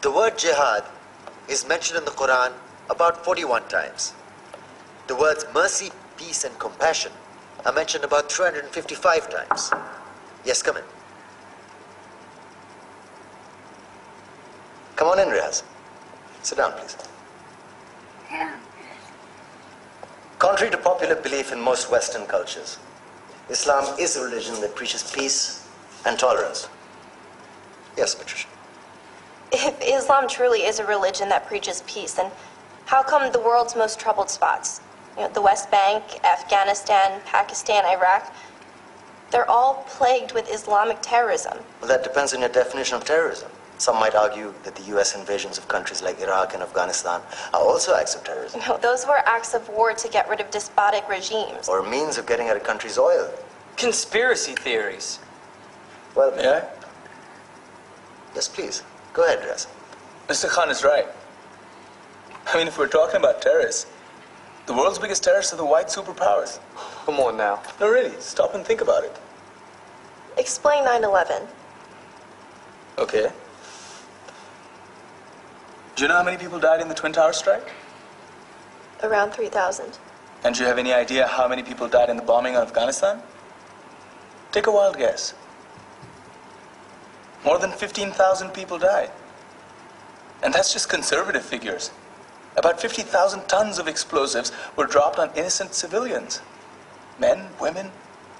The word jihad is mentioned in the Quran about 41 times. The words mercy, peace, and compassion are mentioned about 355 times. Yes, come in. Come on in, Riaz. Sit down, please. Contrary to popular belief in most Western cultures, Islam is a religion that preaches peace and tolerance. Yes, Patricia. If Islam truly is a religion that preaches peace, then how come the world's most troubled spots, the West Bank, Afghanistan, Pakistan, Iraq, they're all plagued with Islamic terrorism? Well, that depends on your definition of terrorism. Some might argue that the U.S. invasions of countries like Iraq and Afghanistan are also acts of terrorism. No, those were acts of war to get rid of despotic regimes. Or a means of getting at a country's oil. Conspiracy theories. Well, may I? Yes, please. Go ahead, Riaz. Mr. Khan is right. I mean, if we're talking about terrorists, the world's biggest terrorists are the white superpowers. Come on now. No, really, stop and think about it. Explain 9/11. Okay. Do you know how many people died in the Twin Towers strike? Around 3,000. And do you have any idea how many people died in the bombing of Afghanistan? Take a wild guess. More than 15,000 people died. And that's just conservative figures. About 50,000 tons of explosives were dropped on innocent civilians. Men, women,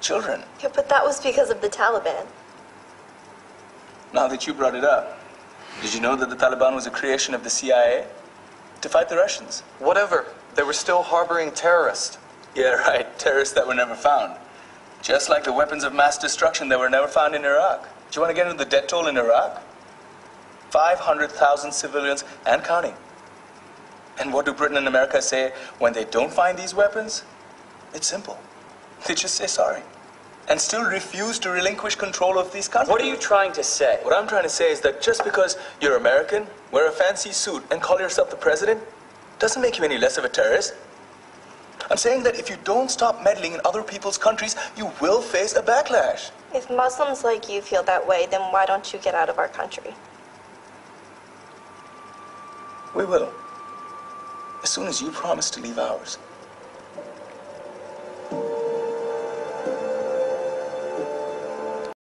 children. Yeah, but that was because of the Taliban. Now that you brought it up, did you know that the Taliban was a creation of the CIA to fight the Russians? Whatever. They were still harboring terrorists. Yeah, right. Terrorists that were never found. Just like the weapons of mass destruction that were never found in Iraq. Do you want to get into the death toll in Iraq? 500,000 civilians and counting. And what do Britain and America say when they don't find these weapons? It's simple. They just say sorry. And still refuse to relinquish control of these countries. What are you trying to say? What I'm trying to say is that just because you're American, wear a fancy suit, and call yourself the president, doesn't make you any less of a terrorist. I'm saying that if you don't stop meddling in other people's countries, you will face a backlash. If Muslims like you feel that way, then why don't you get out of our country? We will. As soon as you promise to leave ours.